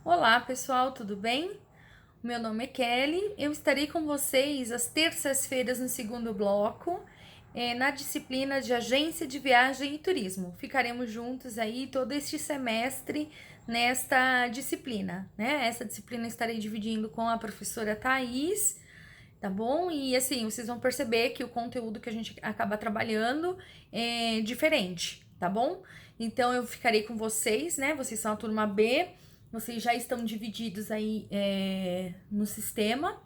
Olá, pessoal, tudo bem? Meu nome é Kelly. Eu estarei com vocês às terças-feiras no segundo bloco, na disciplina de Agência de Viagem e Turismo. Ficaremos juntos aí todo este semestre nesta disciplina, né? Essa disciplina estarei dividindo com a professora Thaís, tá bom? E assim, vocês vão perceber que o conteúdo que a gente acaba trabalhando é diferente, tá bom? Então eu ficarei com vocês, né? Vocês são a turma B, vocês já estão divididos aí no sistema,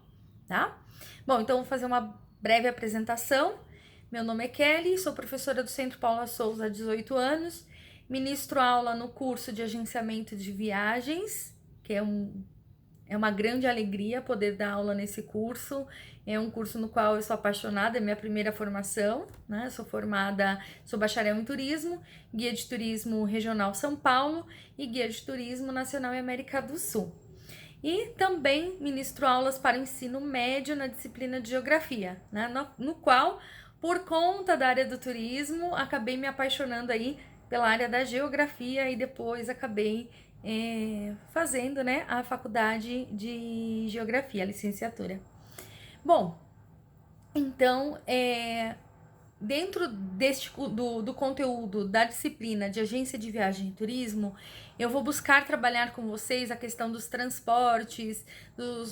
tá? Bom, então vou fazer uma breve apresentação. Meu nome é Kelly, sou professora do Centro Paula Souza há 18 anos, ministro aula no curso de agenciamento de viagens, que é uma grande alegria poder dar aula nesse curso. É um curso no qual eu sou apaixonada, é minha primeira formação, né? Sou bacharel em turismo, guia de turismo regional São Paulo e guia de turismo nacional e América do Sul. E também ministro aulas para ensino médio na disciplina de geografia, né? No qual, por conta da área do turismo, acabei me apaixonando aí pela área da geografia e depois acabei fazendo, né, a faculdade de geografia, a licenciatura. Bom, então, dentro do conteúdo da disciplina de agência de viagem e turismo, eu vou buscar trabalhar com vocês a questão dos transportes,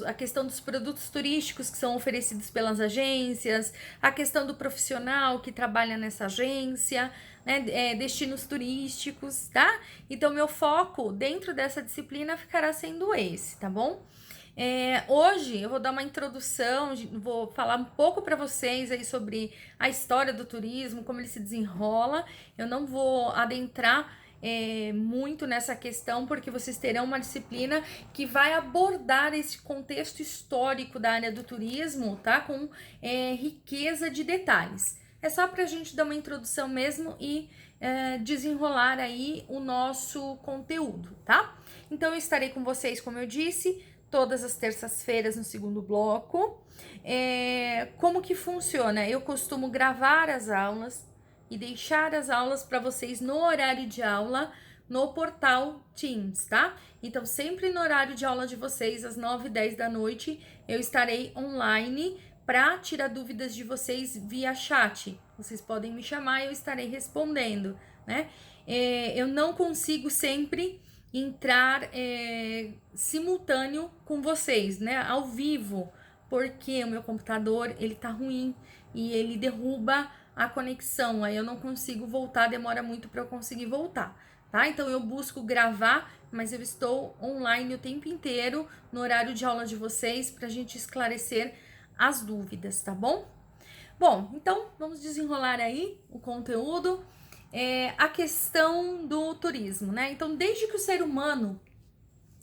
a questão dos produtos turísticos que são oferecidos pelas agências, a questão do profissional que trabalha nessa agência, né, destinos turísticos, tá? Então, meu foco dentro dessa disciplina ficará sendo esse, tá bom? Hoje eu vou dar uma introdução, vou falar um pouco para vocês aí sobre a história do turismo, como ele se desenrola. Eu não vou adentrar muito nessa questão, porque vocês terão uma disciplina que vai abordar esse contexto histórico da área do turismo, tá? Com riqueza de detalhes. É só para a gente dar uma introdução mesmo e desenrolar aí o nosso conteúdo, tá? Então eu estarei com vocês, como eu disse, todas as terças-feiras no segundo bloco. Como que funciona? Eu costumo gravar as aulas e deixar as aulas para vocês no horário de aula no portal Teams, tá? Então, sempre no horário de aula de vocês, às 9h10 da noite, eu estarei online para tirar dúvidas de vocês via chat. Vocês podem me chamar e eu estarei respondendo, né? Eu não consigo sempre entrar simultâneo com vocês, né, ao vivo, porque o meu computador ele tá ruim e ele derruba a conexão, aí eu não consigo voltar, demora muito para eu conseguir voltar, tá? Então eu busco gravar, mas eu estou online o tempo inteiro no horário de aula de vocês para a gente esclarecer as dúvidas, tá bom? Bom, então vamos desenrolar aí o conteúdo. A questão do turismo, né? Então, desde que o ser humano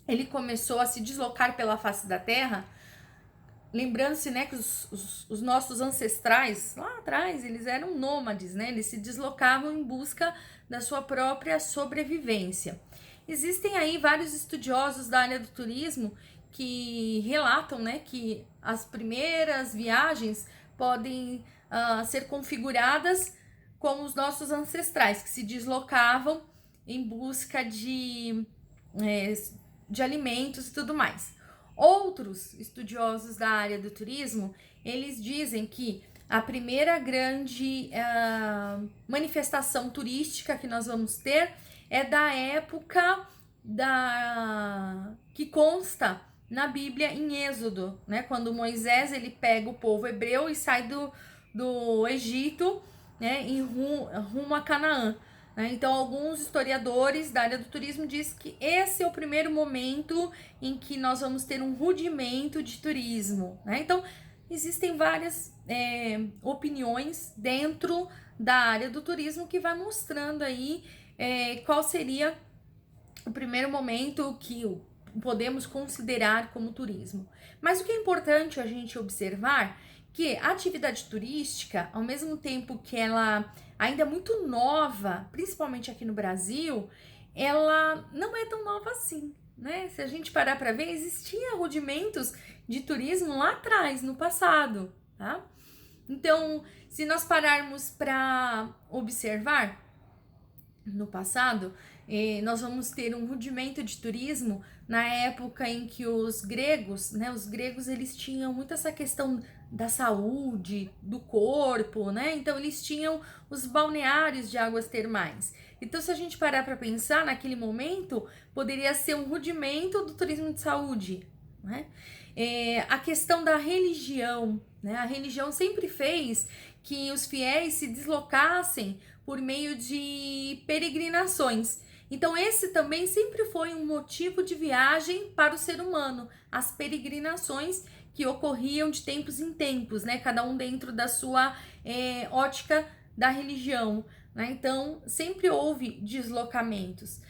ele começou a se deslocar pela face da Terra, lembrando-se, né, que os nossos ancestrais lá atrás eles eram nômades, né? Eles se deslocavam em busca da sua própria sobrevivência. Existem aí vários estudiosos da área do turismo que relatam, né, que as primeiras viagens podem ser configuradas como os nossos ancestrais, que se deslocavam em busca de alimentos e tudo mais. Outros estudiosos da área do turismo, eles dizem que a primeira grande manifestação turística que nós vamos ter é da época que consta na Bíblia em Êxodo, né? Quando Moisés ele pega o povo hebreu e sai do Egito, né, em rumo a Canaã. Né? Então, alguns historiadores da área do turismo dizem que esse é o primeiro momento em que nós vamos ter um rudimento de turismo. Né? Então, existem várias opiniões dentro da área do turismo que vai mostrando aí qual seria o primeiro momento que podemos considerar como turismo. Mas o que é importante a gente observar que a atividade turística, ao mesmo tempo que ela ainda é muito nova, principalmente aqui no Brasil, ela não é tão nova assim, né? Se a gente parar para ver, existia rudimentos de turismo lá atrás, no passado, tá? Então, se nós pararmos para observar no passado, Nós vamos ter um rudimento de turismo na época em que os gregos, né? Os gregos eles tinham muito essa questão da saúde, do corpo, né? Então eles tinham os balneários de águas termais. Então, se a gente parar para pensar, naquele momento poderia ser um rudimento do turismo de saúde, né? A questão da religião, né? A religião sempre fez que os fiéis se deslocassem por meio de peregrinações. Então, esse também sempre foi um motivo de viagem para o ser humano, as peregrinações que ocorriam de tempos em tempos, né? Cada um dentro da sua ótica da religião, né? Então, sempre houve deslocamentos.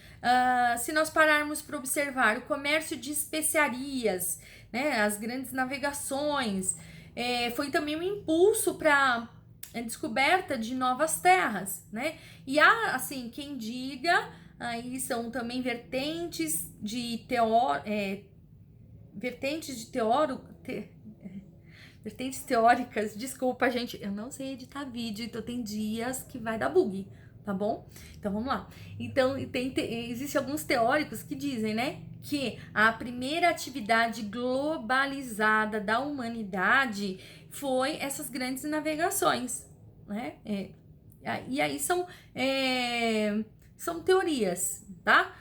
Se nós pararmos para observar o comércio de especiarias, né? As grandes navegações, foi também um impulso para descoberta de novas terras, né? E há, assim, quem diga, aí são também vertentes de vertentes teóricas. Desculpa, gente, eu não sei editar vídeo, então tem dias que vai dar bug, tá bom? Então vamos lá. Então existem alguns teóricos que dizem, né, que a primeira atividade globalizada da humanidade foi essas grandes navegações, né? E aí são teorias, tá?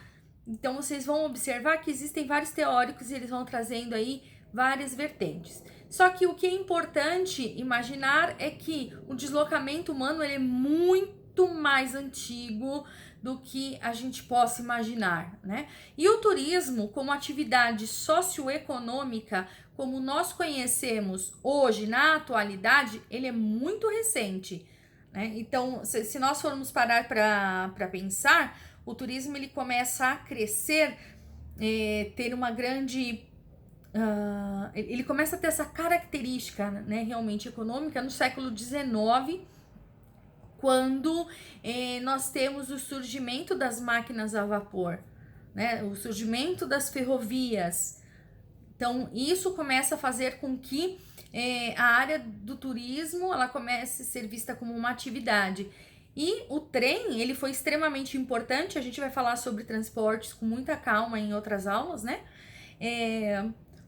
Então vocês vão observar que existem vários teóricos e eles vão trazendo aí várias vertentes. Só que o que é importante imaginar é que o deslocamento humano ele é muito mais antigo do que a gente possa imaginar, né? E o turismo, como atividade socioeconômica, como nós conhecemos hoje, na atualidade, ele é muito recente, né? Então, se nós formos parar para pensar, o turismo ele começa a crescer, ter uma grande... ele começa a ter essa característica, né, realmente econômica no século XIX, quando nós temos o surgimento das máquinas a vapor, né, o surgimento das ferrovias. Então, isso começa a fazer com que a área do turismo ela comece a ser vista como uma atividade. E o trem, ele foi extremamente importante. A gente vai falar sobre transportes com muita calma em outras aulas, né?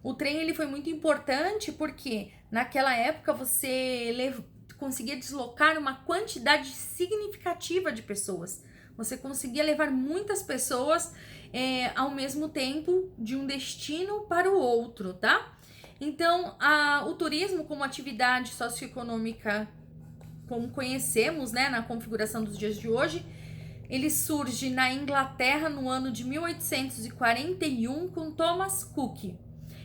O trem, ele foi muito importante porque naquela época você conseguia deslocar uma quantidade significativa de pessoas. Você conseguia levar muitas pessoas ao mesmo tempo de um destino para o outro, tá? Então, o turismo como atividade socioeconômica, como conhecemos, né, na configuração dos dias de hoje, ele surge na Inglaterra no ano de 1841 com Thomas Cook.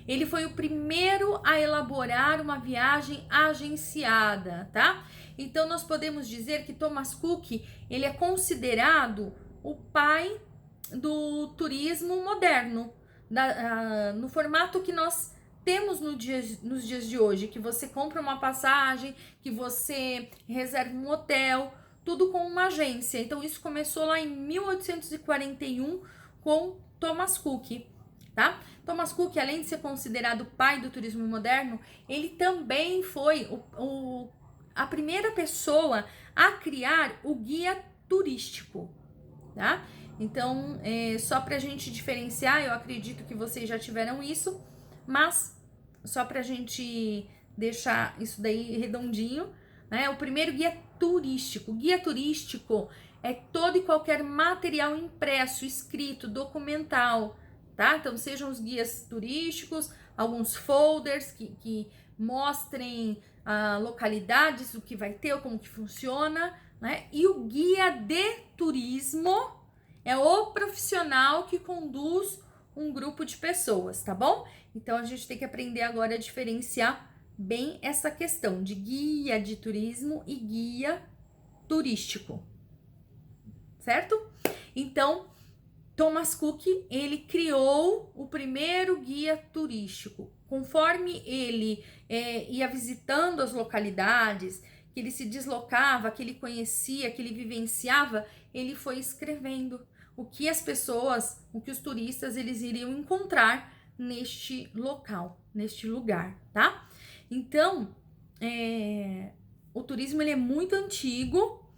Ele foi o primeiro a elaborar uma viagem agenciada, tá? Então, nós podemos dizer que Thomas Cook, ele é considerado o pai do turismo moderno, no formato que nós temos nos dias de hoje, que você compra uma passagem, que você reserva um hotel, tudo com uma agência. Então, isso começou lá em 1841 com Thomas Cook, tá? Thomas Cook, além de ser considerado o pai do turismo moderno, ele também foi a primeira pessoa a criar o guia turístico, tá? Então, só pra gente diferenciar, eu acredito que vocês já tiveram isso, mas só pra gente deixar isso daí redondinho, né? O primeiro guia turístico. Guia turístico é todo e qualquer material impresso, escrito, documental, tá? Então, sejam os guias turísticos, alguns folders que mostrem localidades, o que vai ter, como que funciona, né? E o guia de turismo é o profissional que conduz um grupo de pessoas, tá bom? Então, a gente tem que aprender agora a diferenciar bem essa questão de guia de turismo e guia turístico, certo? Então, Thomas Cook, ele criou o primeiro guia turístico. Conforme ele ia visitando as localidades, que ele se deslocava, que ele conhecia, que ele vivenciava, ele foi escrevendo o que as pessoas, o que os turistas, eles iriam encontrar neste local, neste lugar, tá? Então, o turismo ele é muito antigo,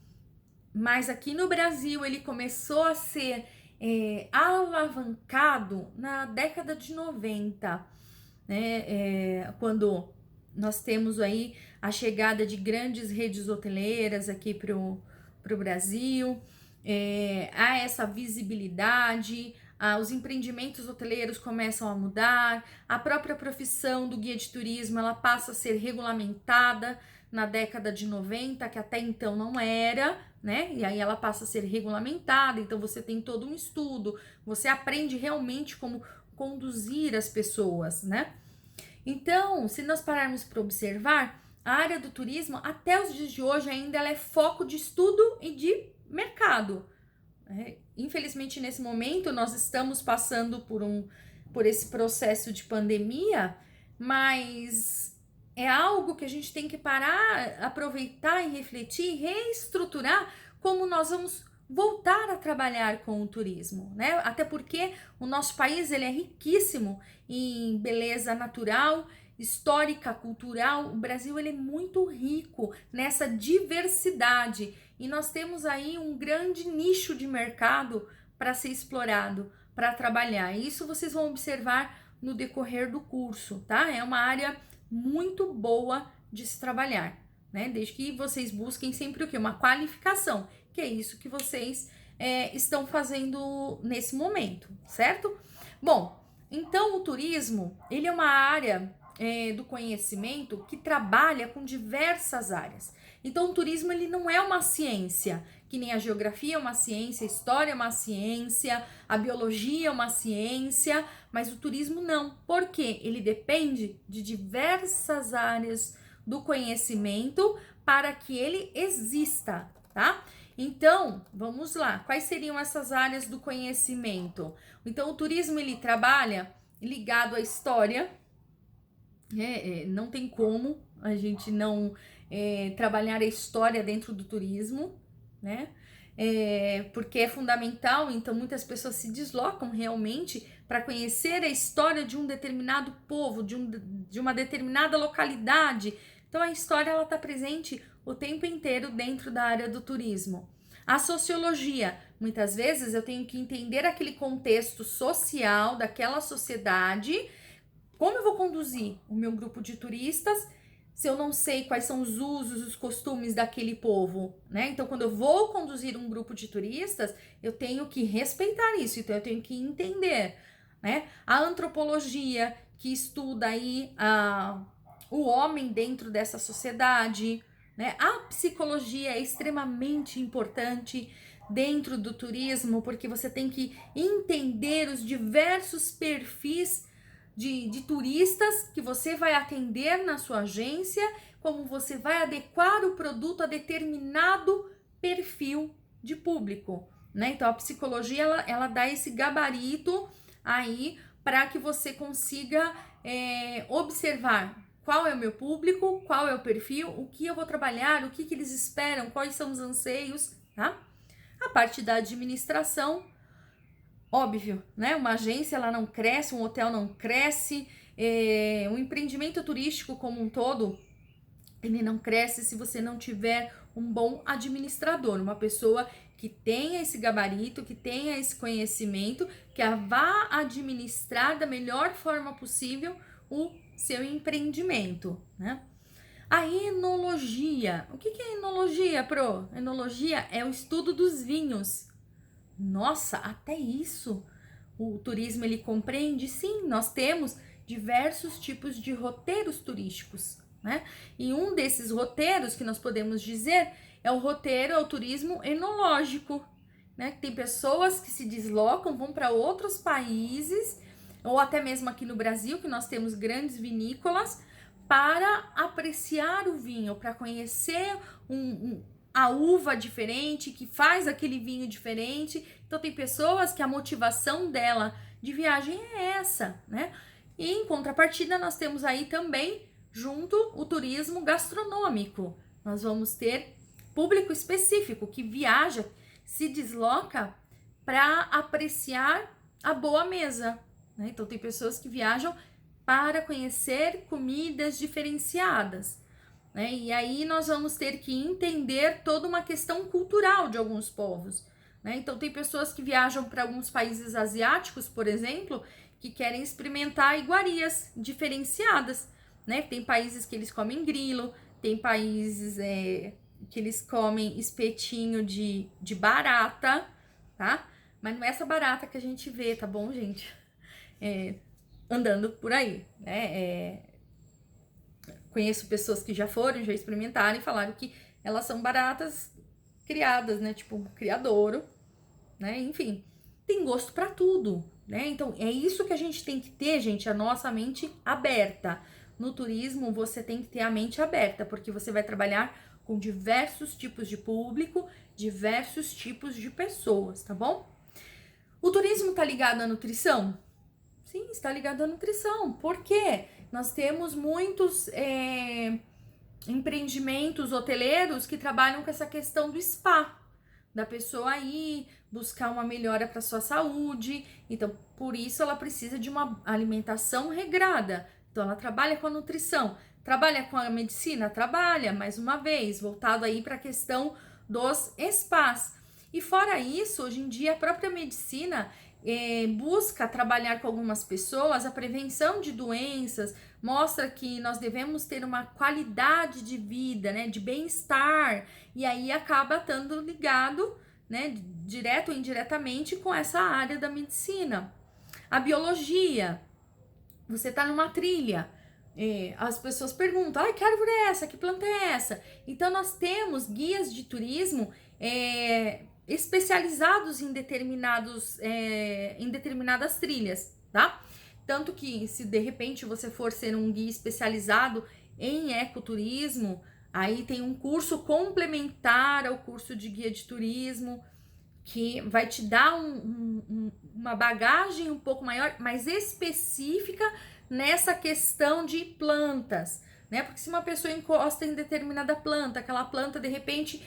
mas aqui no Brasil ele começou a ser alavancado na década de 90, né? Quando nós temos aí a chegada de grandes redes hoteleiras aqui para o Brasil, há essa visibilidade, os empreendimentos hoteleiros começam a mudar, a própria profissão do guia de turismo ela passa a ser regulamentada na década de 90, que até então não era, né? E aí ela passa a ser regulamentada, então você tem todo um estudo, você aprende realmente como conduzir as pessoas, né? Então, se nós pararmos para observar, a área do turismo, até os dias de hoje, ainda ela é foco de estudo e de mercado. Infelizmente, nesse momento, nós estamos passando por esse processo de pandemia, mas é algo que a gente tem que parar, aproveitar e refletir, reestruturar como nós vamos voltar a trabalhar com o turismo, né? Até porque o nosso país ele é riquíssimo em beleza natural, histórica, cultural. O Brasil ele é muito rico nessa diversidade e nós temos aí um grande nicho de mercado para ser explorado, para trabalhar. E isso vocês vão observar no decorrer do curso, tá? É uma área muito boa de se trabalhar, né? Desde que vocês busquem sempre o quê? Uma qualificação, que é isso que vocês estão fazendo nesse momento, certo? Bom, então o turismo, ele é uma área do conhecimento que trabalha com diversas áreas. Então o turismo, ele não é uma ciência, que nem a geografia é uma ciência, a história é uma ciência, a biologia é uma ciência, mas o turismo não. Por quê? Ele depende de diversas áreas do conhecimento para que ele exista, tá? Então, vamos lá. Quais seriam essas áreas do conhecimento? Então, o turismo, ele trabalha ligado à história. Não tem como a gente não trabalhar a história dentro do turismo, né? Porque é fundamental, então muitas pessoas se deslocam realmente para conhecer a história de um determinado povo, de uma determinada localidade. Então a história ela está presente o tempo inteiro dentro da área do turismo. A sociologia, muitas vezes eu tenho que entender aquele contexto social daquela sociedade. Como eu vou conduzir o meu grupo de turistas se eu não sei quais são os usos, os costumes daquele povo, né? Então, quando eu vou conduzir um grupo de turistas, eu tenho que respeitar isso, então eu tenho que entender, né? A antropologia, que estuda aí o homem dentro dessa sociedade, né? A psicologia é extremamente importante dentro do turismo, porque você tem que entender os diversos perfis de turistas que você vai atender na sua agência, como você vai adequar o produto a determinado perfil de público, né? Então a psicologia ela dá esse gabarito aí para que você consiga observar qual é o meu público, qual é o perfil, o que eu vou trabalhar, o que eles esperam, quais são os anseios, tá? A parte da administração, óbvio, né? Uma agência ela não cresce, um hotel não cresce, um empreendimento turístico como um todo, ele não cresce se você não tiver um bom administrador, uma pessoa que tenha esse gabarito, que tenha esse conhecimento, que vá administrar da melhor forma possível o seu empreendimento, né? A enologia. O que é enologia, Pro? Enologia é o estudo dos vinhos. Nossa, até isso o turismo ele compreende? Sim, nós temos diversos tipos de roteiros turísticos, né? E um desses roteiros que nós podemos dizer é o turismo enológico, né? Tem pessoas que se deslocam, vão para outros países, ou até mesmo aqui no Brasil, que nós temos grandes vinícolas, para apreciar o vinho, para conhecer a uva diferente, que faz aquele vinho diferente. Então tem pessoas que a motivação dela de viagem é essa, né? E em contrapartida nós temos aí também junto o turismo gastronômico. Nós vamos ter público específico que viaja, se desloca para apreciar a boa mesa, né? Então tem pessoas que viajam para conhecer comidas diferenciadas, né? E aí nós vamos ter que entender toda uma questão cultural de alguns povos, né? Então, tem pessoas que viajam para alguns países asiáticos, por exemplo, que querem experimentar iguarias diferenciadas, né? Tem países que eles comem grilo, tem países que eles comem espetinho de barata, tá? Mas não é essa barata que a gente vê, tá bom, gente? Andando por aí, né? Conheço pessoas que já foram, já experimentaram e falaram que elas são baratas criadas, né? Tipo, criadouro, né? Enfim, tem gosto para tudo, né? Então, é isso que a gente tem que ter, gente, a nossa mente aberta. No turismo, você tem que ter a mente aberta, porque você vai trabalhar com diversos tipos de público, diversos tipos de pessoas, tá bom? O turismo tá ligado à nutrição? Sim, está ligado à nutrição. Por quê? Nós temos muitos empreendimentos hoteleiros que trabalham com essa questão do spa, da pessoa ir buscar uma melhora para sua saúde. Então, por isso ela precisa de uma alimentação regrada. Então, ela trabalha com a nutrição. Trabalha com a medicina? Trabalha, mais uma vez, voltado aí para a questão dos spas. E fora isso, hoje em dia, a própria medicina busca trabalhar com algumas pessoas a prevenção de doenças, mostra que nós devemos ter uma qualidade de vida, né, de bem-estar, e aí acaba estando ligado, né, direto ou indiretamente com essa área da medicina. A biologia, você está numa trilha, as pessoas perguntam, que árvore é essa? Que planta é essa? Então, nós temos guias de turismo especializados em determinadas trilhas, tá? Tanto que, se de repente você for ser um guia especializado em ecoturismo, aí tem um curso complementar ao curso de guia de turismo, que vai te dar uma bagagem um pouco maior, mais específica nessa questão de plantas, né? Porque se uma pessoa encosta em determinada planta, aquela planta de repente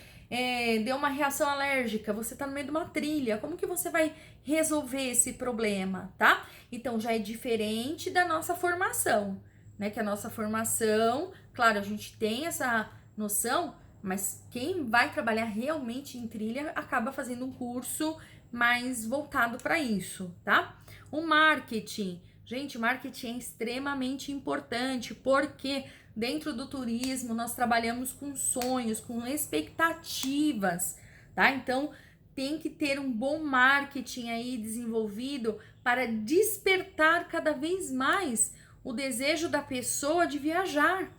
deu uma reação alérgica, você tá no meio de uma trilha, como que você vai resolver esse problema, tá? Então já é diferente da nossa formação, né? Que a nossa formação, claro, a gente tem essa noção, mas quem vai trabalhar realmente em trilha acaba fazendo um curso mais voltado para isso, tá? O marketing. Gente, marketing é extremamente importante, porque dentro do turismo nós trabalhamos com sonhos, com expectativas, tá? Então, tem que ter um bom marketing aí desenvolvido para despertar cada vez mais o desejo da pessoa de viajar,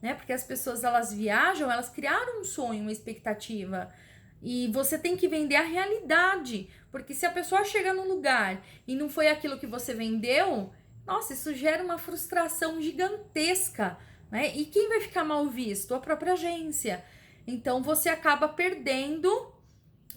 né? Porque as pessoas, elas viajam, elas criaram um sonho, uma expectativa. E você tem que vender a realidade, porque se a pessoa chega num lugar e não foi aquilo que você vendeu, nossa, isso gera uma frustração gigantesca, né? E quem vai ficar mal visto? A própria agência. Então, você acaba perdendo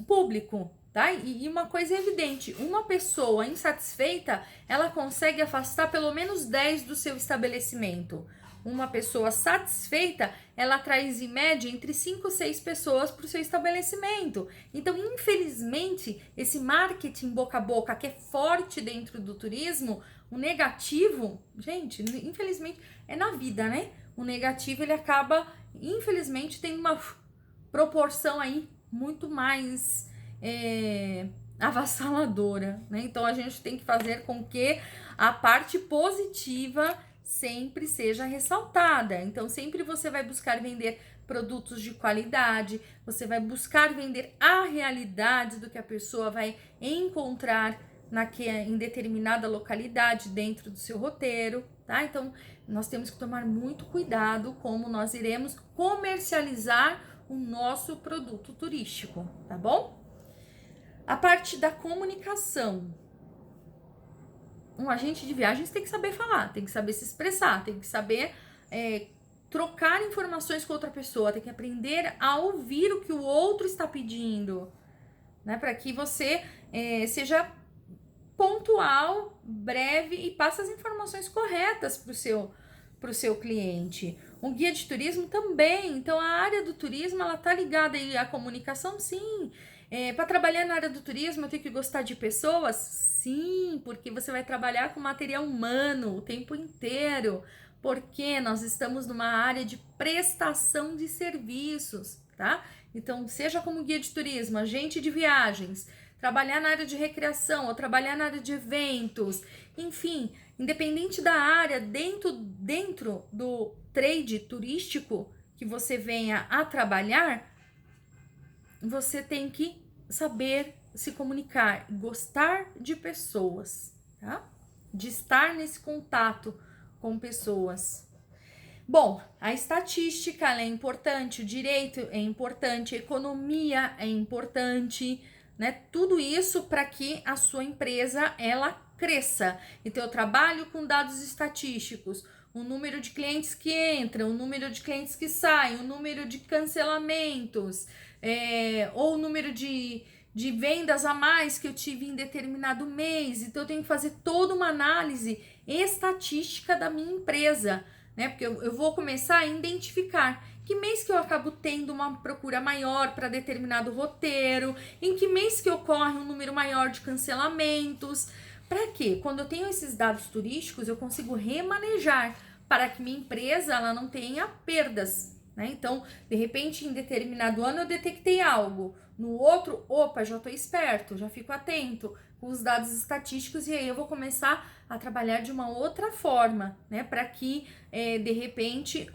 público, tá? E uma coisa é evidente, uma pessoa insatisfeita, ela consegue afastar pelo menos 10 do seu estabelecimento. Uma pessoa satisfeita, ela traz em média entre 5 e 6 pessoas para o seu estabelecimento. Então, infelizmente, esse marketing boca a boca que é forte dentro do turismo, o negativo, gente, infelizmente, é na vida, né? O negativo, ele acaba, infelizmente, tem uma proporção aí muito mais avassaladora, né? Então, a gente tem que fazer com que a parte positiva sempre seja ressaltada. Então, sempre você vai buscar vender produtos de qualidade, você vai buscar vender a realidade do que a pessoa vai encontrar em determinada localidade dentro do seu roteiro, tá? Então, nós temos que tomar muito cuidado como nós iremos comercializar o nosso produto turístico, tá bom? A parte da comunicação. Um agente de viagens tem que saber falar, tem que saber se expressar, tem que saber trocar informações com outra pessoa, tem que aprender a ouvir o que o outro está pedindo, né? Para que você seja pontual, breve e passe as informações corretas para o seu cliente. Um guia de turismo também. Então, a área do turismo, ela tá ligada aí à comunicação, sim. Para trabalhar na área do turismo, eu tenho que gostar de pessoas? Sim, porque você vai trabalhar com material humano o tempo inteiro. Porque nós estamos numa área de prestação de serviços, tá? Então, seja como guia de turismo, agente de viagens, trabalhar na área de recreação ou trabalhar na área de eventos, enfim, independente da área, dentro do trade turístico que você venha a trabalhar, você tem que saber se comunicar, gostar de pessoas, tá? De estar nesse contato com pessoas. Bom, a estatística ela é importante, o direito é importante, a economia é importante, né? Tudo isso para que a sua empresa ela cresça. Então, eu trabalho com dados estatísticos, o número de clientes que entram, o número de clientes que saem, o número de cancelamentos, ou o número de vendas a mais que eu tive em determinado mês. Então, eu tenho que fazer toda uma análise estatística da minha empresa, né? Porque eu vou começar a identificar que mês que eu acabo tendo uma procura maior para determinado roteiro, em que mês que ocorre um número maior de cancelamentos. Para quê? Quando eu tenho esses dados turísticos, eu consigo remanejar para que minha empresa ela não tenha perdas, né? Então, de repente, em determinado ano eu detectei algo, no outro, opa, já estou esperto, já fico atento com os dados estatísticos e aí eu vou começar a trabalhar de uma outra forma, né? Para que, de repente,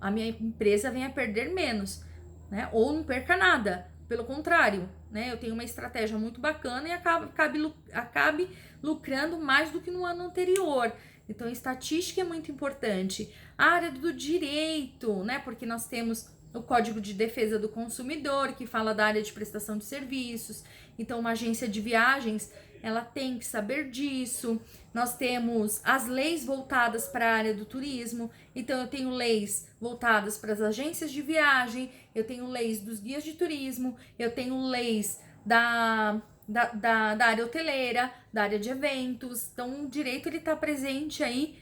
a minha empresa venha a perder menos, né? Ou não perca nada, pelo contrário, né? Eu tenho uma estratégia muito bacana e acabe lucrando mais do que no ano anterior. Então, estatística é muito importante. A área do direito, né? Porque nós temos o Código de Defesa do Consumidor, que fala da área de prestação de serviços. Então, uma agência de viagens, ela tem que saber disso. Nós temos as leis voltadas para a área do turismo. Então, eu tenho leis voltadas para as agências de viagem, eu tenho leis dos guias de turismo, eu tenho leis da área hoteleira, da área de eventos. Então, o direito ele está presente aí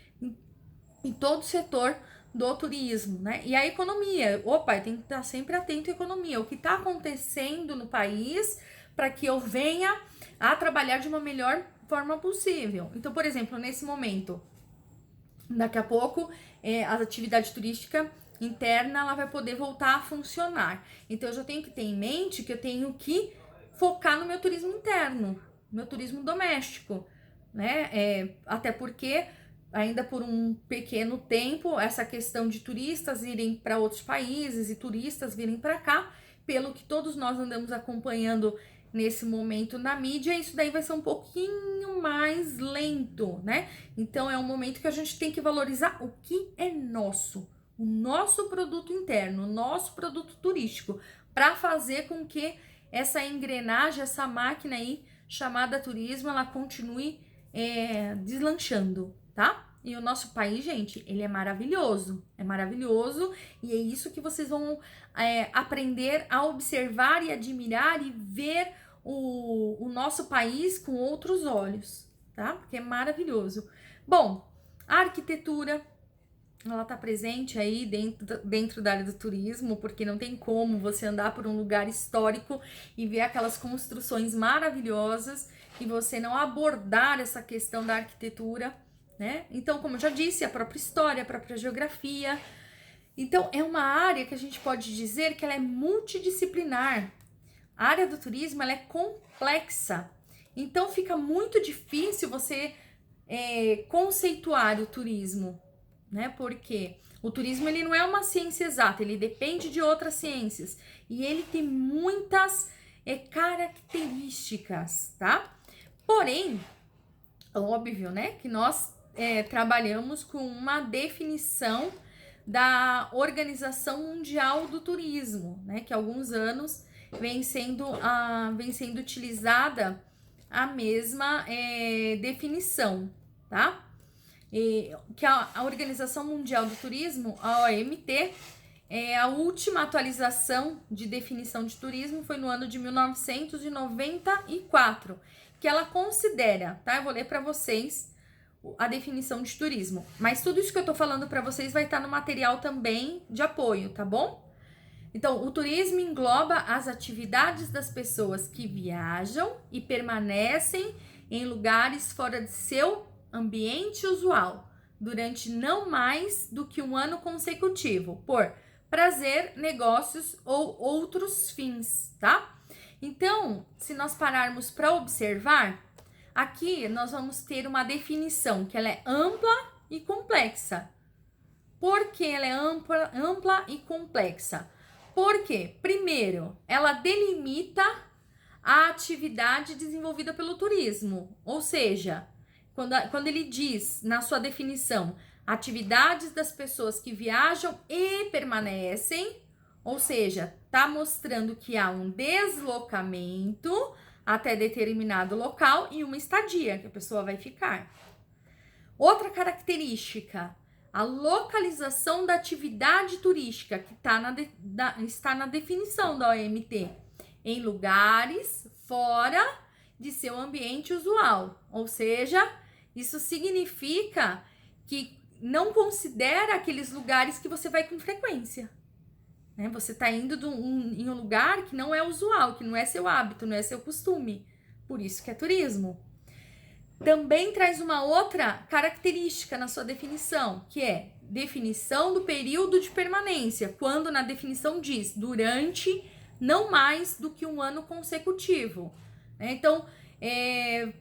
em todo o setor do turismo, né? E a economia, opa, tem que estar sempre atento à economia, o que está acontecendo no país para que eu venha a trabalhar de uma melhor forma possível. Então, por exemplo, nesse momento, daqui a pouco, a atividade turística interna ela vai poder voltar a funcionar. Então, eu já tenho que ter em mente que eu tenho que focar no meu turismo interno, meu turismo doméstico, né? Até porque ainda por um pequeno tempo, essa questão de turistas irem para outros países e turistas virem para cá, pelo que todos nós andamos acompanhando nesse momento na mídia, isso daí vai ser um pouquinho mais lento, né? Então é um momento que a gente tem que valorizar o que é nosso, o nosso produto interno, o nosso produto turístico, para fazer com que essa engrenagem, essa máquina aí chamada turismo, ela continue deslanchando, tá? E o nosso país, gente, ele é maravilhoso e é isso que vocês vão aprender a observar e admirar e ver o nosso país com outros olhos, tá? Porque é maravilhoso. Bom, a arquitetura, ela tá presente aí dentro da área do turismo, porque não tem como você andar por um lugar histórico e ver aquelas construções maravilhosas e você não abordar essa questão da arquitetura, né? Então, como eu já disse, a própria história, a própria geografia. Então, é uma área que a gente pode dizer que ela é multidisciplinar. A área do turismo, ela é complexa. Então, fica muito difícil você conceituar o turismo, né? Porque o turismo, ele não é uma ciência exata, ele depende de outras ciências. E ele tem muitas características, tá? Porém, óbvio, né, que nós trabalhamos com uma definição da Organização Mundial do Turismo, né, que há alguns anos vem sendo utilizada a mesma definição, tá? Que a Organização Mundial do Turismo, a OMT, a última atualização de definição de turismo foi no ano de 1994, que ela considera, tá? Eu vou ler para vocês a definição de turismo. Mas tudo isso que eu tô falando para vocês vai estar no material também de apoio, tá bom? Então, o turismo engloba as atividades das pessoas que viajam e permanecem em lugares fora de seu ambiente usual durante não mais do que um ano consecutivo, por prazer, negócios ou outros fins, tá? Então, se nós pararmos para observar, aqui nós vamos ter uma definição que ela é ampla e complexa. Por que ela é ampla e complexa? Porque, primeiro, ela delimita a atividade desenvolvida pelo turismo. Ou seja, quando ele diz na sua definição, atividades das pessoas que viajam e permanecem, ou seja, está mostrando que há um deslocamento até determinado local e uma estadia que a pessoa vai ficar. Outra característica, a localização da atividade turística, que está na definição da OMT, em lugares fora de seu ambiente usual. Ou seja, isso significa que não considera aqueles lugares que você vai com frequência. Né? Você está indo em um lugar que não é usual, que não é seu hábito, não é seu costume. Por isso que é turismo. Também traz uma outra característica na sua definição, que é definição do período de permanência, quando na definição diz durante não mais do que um ano consecutivo. Então,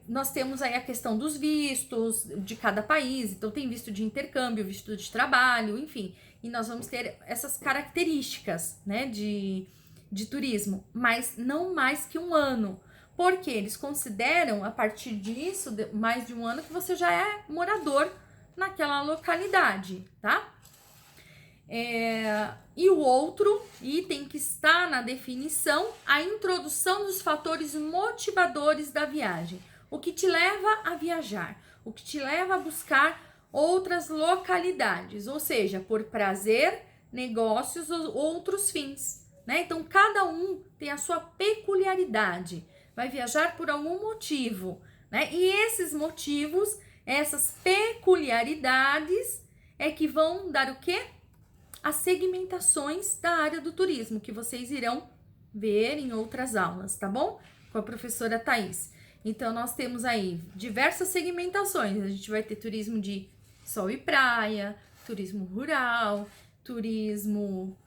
nós temos aí a questão dos vistos de cada país, então tem visto de intercâmbio, visto de trabalho, enfim, e nós vamos ter essas características, né, de turismo, mas não mais que um ano, porque eles consideram, a partir disso, mais de um ano, que você já é morador naquela localidade, tá? E o outro item que está na definição, a introdução dos fatores motivadores da viagem. O que te leva a viajar, o que te leva a buscar outras localidades, ou seja, por prazer, negócios ou outros fins, né? Então, cada um tem a sua peculiaridade, vai viajar por algum motivo, né? E esses motivos, essas peculiaridades é que vão dar o quê? As segmentações da área do turismo, que vocês irão ver em outras aulas, tá bom? Com a professora Thaís. Então, nós temos aí diversas segmentações. A gente vai ter turismo de sol e praia, turismo rural, turismo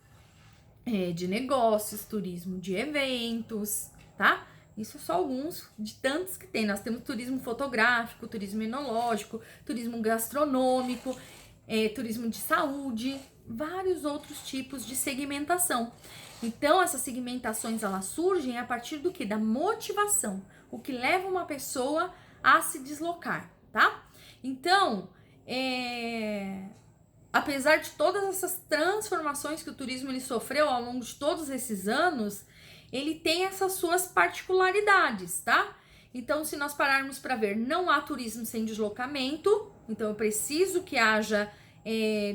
de negócios, turismo de eventos, tá? Isso só alguns de tantos que tem. Nós temos turismo fotográfico, turismo enológico, turismo gastronômico, turismo de saúde, vários outros tipos de segmentação. Então, essas segmentações, elas surgem a partir do que? Da motivação, o que leva uma pessoa a se deslocar, tá? Então, apesar de todas essas transformações que o turismo ele sofreu ao longo de todos esses anos, ele tem essas suas particularidades, tá? Então, se nós pararmos para ver, não há turismo sem deslocamento, então eu preciso que haja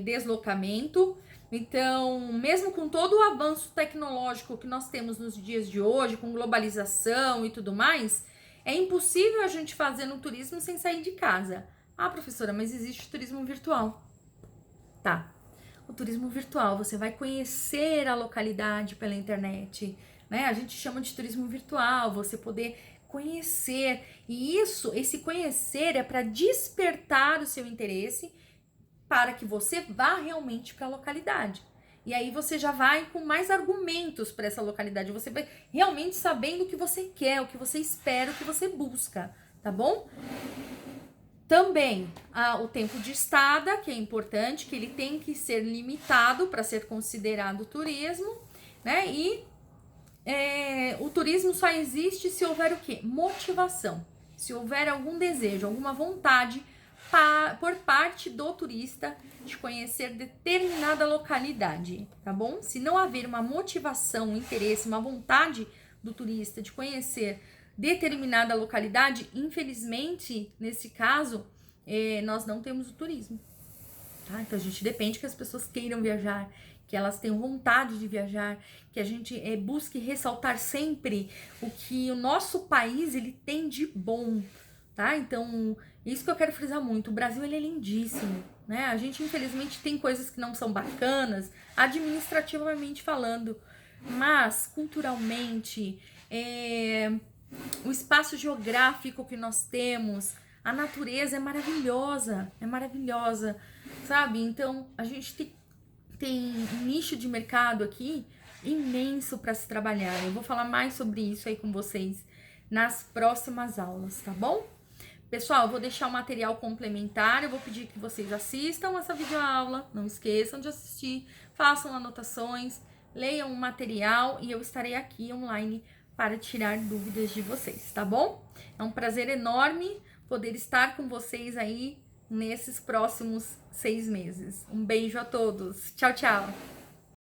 deslocamento. Então, mesmo com todo o avanço tecnológico que nós temos nos dias de hoje, com globalização e tudo mais, é impossível a gente fazer um turismo sem sair de casa. Ah, professora, mas existe turismo virtual. Tá. O turismo virtual, você vai conhecer a localidade pela internet, né? A gente chama de turismo virtual, você poder conhecer. E esse conhecer é para despertar o seu interesse para que você vá realmente para a localidade. E aí você já vai com mais argumentos para essa localidade. Você vai realmente sabendo o que você quer, o que você espera, o que você busca, tá bom? Também o tempo de estada, que é importante, que ele tem que ser limitado para ser considerado turismo, né? E o turismo só existe se houver o quê? Motivação. Se houver algum desejo, alguma vontade por parte do turista de conhecer determinada localidade, tá bom? Se não haver uma motivação, um interesse, uma vontade do turista de conhecer determinada localidade, infelizmente, nesse caso, nós não temos o turismo, tá? Então, a gente depende que as pessoas queiram viajar, que elas tenham vontade de viajar, que a gente busque ressaltar sempre o que o nosso país ele tem de bom, tá? Então, isso que eu quero frisar muito, o Brasil ele é lindíssimo, né? A gente, infelizmente, tem coisas que não são bacanas, administrativamente falando, mas, culturalmente, o espaço geográfico que nós temos, a natureza é maravilhosa, sabe? Então, a gente tem um nicho de mercado aqui imenso para se trabalhar. Eu vou falar mais sobre isso aí com vocês nas próximas aulas, tá bom? Pessoal, eu vou deixar o material complementar, eu vou pedir que vocês assistam essa videoaula, não esqueçam de assistir, façam anotações, leiam o material e eu estarei aqui online para tirar dúvidas de vocês, tá bom? É um prazer enorme poder estar com vocês aí nesses próximos 6 meses. Um beijo a todos. Tchau, tchau!